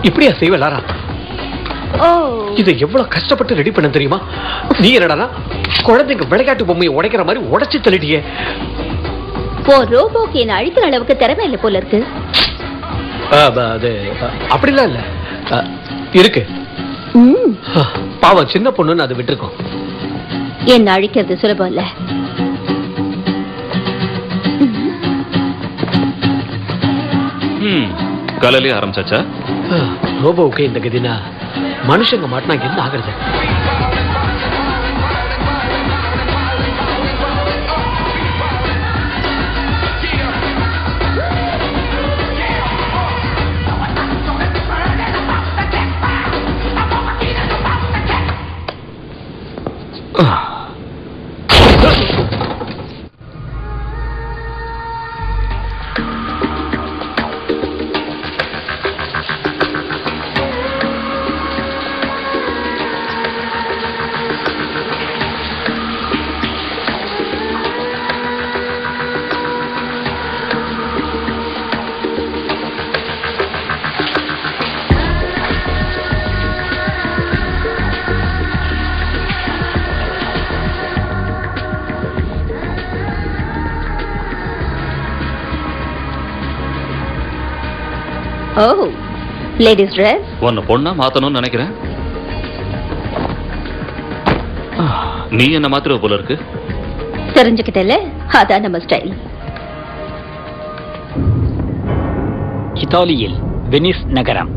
இப்படியா செய்வ லாரா? இதை எவ்வளவு கஷ்டப்பட்டு ரெடி பண்ண தெரியுமா? நீ என்னடா குழந்தைங்க விளையாட்டு பொம்மையை உடைக்கிற மாதிரி உடைச்சு தள்ளிட்டியே. ரோபோக்கு என்ன அழிக்கிற அளவுக்கு திறமை இல்லை போல இருக்கு. அது அப்படிலாம் இல்ல இருக்கு. பாவம் சின்ன பொண்ணுன்னு அது விட்டுருக்கோம். என்ன அழிக்கிறது சுலபம் இல்ல. காலையிலே ஆரம்பிச்சாச்சா? ரோபோவுக்கு இந்த கதினா மனுஷங்க மாட்டினா என்ன ஆகுறது? லேடிஸ் ட்ரெஸ் உன்னை பொண்ணா மாத்தணும்னு நினைக்கிறேன். நீ என்ன மாத்திர போல இருக்கு. தெரிஞ்சுக்கிட்டல, அதான் நம்ம ஸ்டைல். இத்தாலியில் வெனிஸ் நகரம்.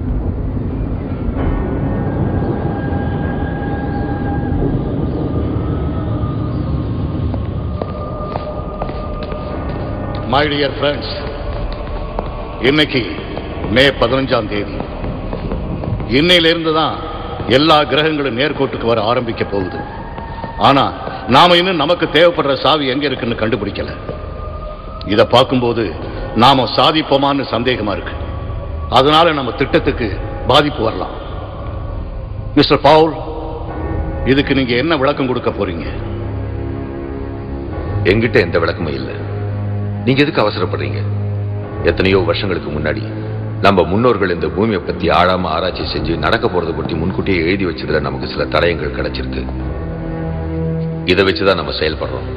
My dear friends, இன்னைக்கு மே 15ஆம் தேதி. இன்னையிலிருந்து தான் எல்லா கிரகங்களும் நேர்கோட்டுக்கு வர ஆரம்பிக்க போகுது. ஆனா நாம இன்னும் நமக்கு தேவைப்படுற சாவி எங்க இருக்குன்னு கண்டுபிடிக்கல. இத பார்க்கும்போது நாம சாதிப்போமான்னு சந்தேகமா இருக்கு. அதனால நம்ம திட்டத்துக்கு பாதிப்பு வரலாம். மிஸ்டர் பவுல், இதுக்கு நீங்க என்ன விளக்கம் கொடுக்க போறீங்க? என்கிட்ட எந்த விளக்கமும் இல்லை. நீங்க எதுக்கு அவசரப்படுறீங்க? எத்தனையோ வருஷங்களுக்கு முன்னாடி நம்ம முன்னோர்கள் இந்த பூமியை பத்தி ஆழாம ஆராய்ச்சி செஞ்சு நடக்க போறதை பற்றி முன்கூட்டியே எழுதி வச்சதுல நமக்கு சில தடயங்கள் கிடைச்சிருக்கு. இதை வச்சுதான் நம்ம செயல்படுறோம்.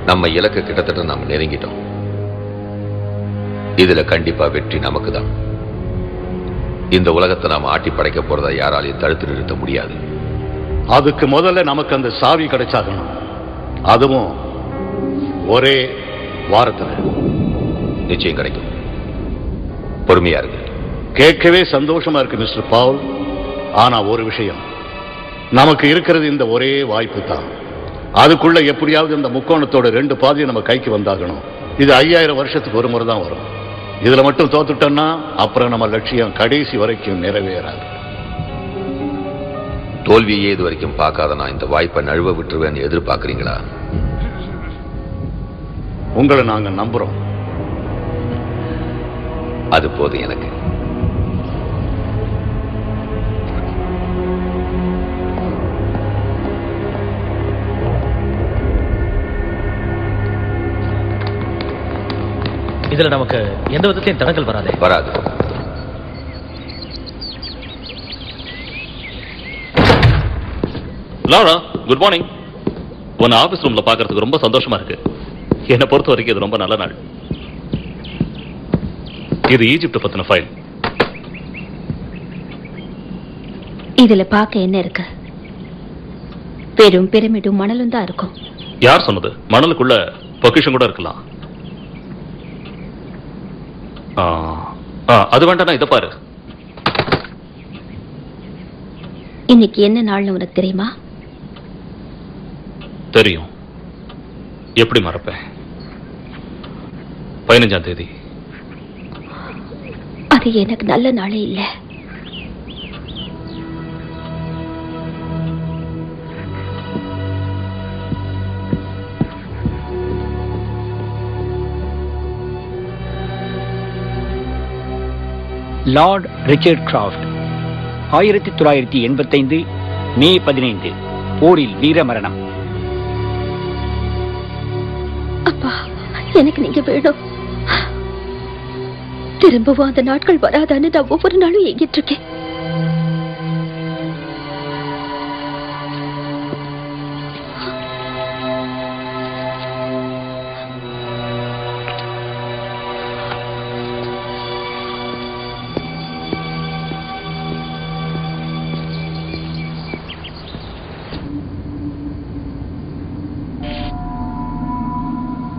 நம்ம இலக்கு கிட்டத்தட்ட நம்ம நெருங்கிட்டோம். இதுல கண்டிப்பா வெற்றி நமக்கு தான். இந்த உலகத்தை நாம ஆட்டி படைக்க போறதா யாராலையும் தடுத்து நிறுத்த முடியாது. அதுக்கு முதல்ல நமக்கு அந்த சாவி கிடைச்சாகணும். அதுவும் ஒரே வாரத்துல. நிச்சயம் கிடைக்கும். பொறுமையா இருக்கு. கேட்கவே சந்தோஷமா இருக்கு மிஸ்டர் பவுல். ஆனா ஒரு விஷயம், நமக்கு இருக்கிறது இந்த ஒரே வாய்ப்பு தான். அதுக்குள்ள எப்படியாவது இந்த முக்கோணத்தோட 2 பாதியை நம்ம கைக்கு வந்தாகணும். இது 5000 வருஷத்துக்கு ஒரு முறை தான் வரும். இதுல மட்டும் தோத்துட்டோம்னா அப்புறம் நம்ம லட்சியம் கடைசி வரைக்கும் நிறைவேறாது. தோல்வியே இது வரைக்கும் பார்க்காத நான் இந்த வாய்ப்பை நழுவ விட்டுருவேன்னு எதிர்பார்க்கறீங்களா? உங்களை நாங்க நம்புறோம். அது போதும் எனக்கு. இதுல நமக்கு எந்த விதத்தையும் தடங்கள் வராது. Lara, good morning. உன்னை ஆபீஸ் ரூம்ல பாக்குறதுக்கு ரொம்ப சந்தோஷமா இருக்கு. என்னை பொறுத்த வரைக்கும் இது ரொம்ப நல்ல நாள். இது ஈஜிப்ட் பத்தின ஃபைல். இதுல பார்க்க என்ன இருக்கு? பெரும் பிரமிடும் மணலும் தான் இருக்கும். யார் சொன்னது? மணலுக்குள்ள பொக்கிஷம் கூட இருக்கலாம். அது வேண்டாம், இதை பாரு. இன்னைக்கு என்ன நாள்னு உனக்கு தெரியுமா? தெரியும். எப்படி மறப்பேன்? 15ஆம் தேதி. அது எனக்கு நல்ல நாளே இல்லை. லார்ட் ரிச்சர்ட் கிராஃப்ட் 1985 மே 15 போரில் வீரமரணம். அப்பா, எனக்கு நீங்க வேணும். திரும்பவும் அந்த நாட்கள் வராதான்னு நான் ஒவ்வொரு நாளும் ஏங்கிட்டு இருக்கேன்.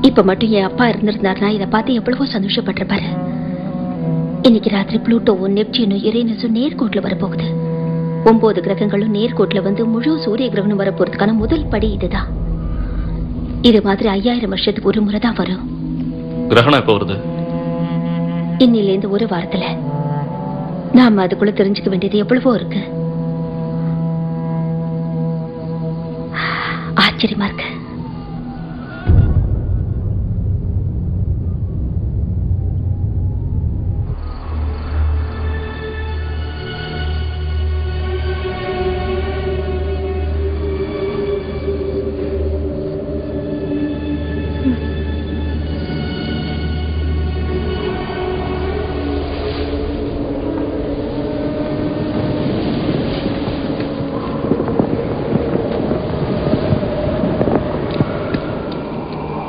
இப்ப மட்டும் என் அப்பா இருந்திருந்தாருன்னா இதை பார்த்து எவ்வளவோ சந்தோஷப்பட்டிருப்பாரு. இன்னைக்கு ராத்திரி புளூட்டோவும் நெப்டியூனும் யுரேனஸும் நேர்கோட்டுல வரப்போகுது. 9 கிரகங்களும் நேர்கோட்டுல வந்து முழு சூரிய கிரகணம் வரப்போறதுக்கான முதல் படி இதுதான். இது மாதிரி 5000 வருஷத்துக்கு ஒரு முறை தான் வரும். கிரகணம் எப்ப வருது? இன்னிலேருந்து ஒரு வாரத்துல. நாம அதுக்குள்ள தெரிஞ்சுக்க வேண்டியது எவ்வளவோ இருக்கு. ஆச்சரியமா இருக்கு.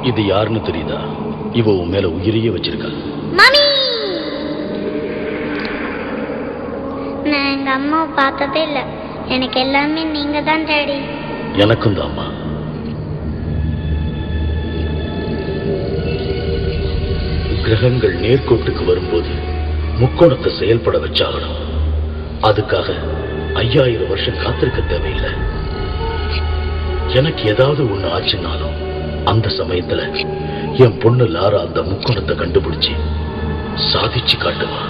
இது யாருன்னு தெரியுதா? இவ உன் மேல உயிரையே வச்சிருக்கா. மாமி, நான் எங்க அம்மாவை பார்த்ததே இல்ல. எனக்கு எல்லாமே நீங்க தான் டாடி. எனக்கும் தான் அம்மா. கிரகங்கள் நேர்கோட்டுக்கு வரும்போது முக்கோணத்தை செயல்பட வச்சாகணும். அதுக்காக 5000 வருஷம் காத்திருக்க தேவையில்லை. எனக்கு ஏதாவது ஒண்ணு ஆச்சுன்னாலும் அந்த சமயத்துல என் பொண்ணு லாரா அந்த முக்கோணத்தை கண்டுபிடிச்சு சாதிச்சு காட்டுவா.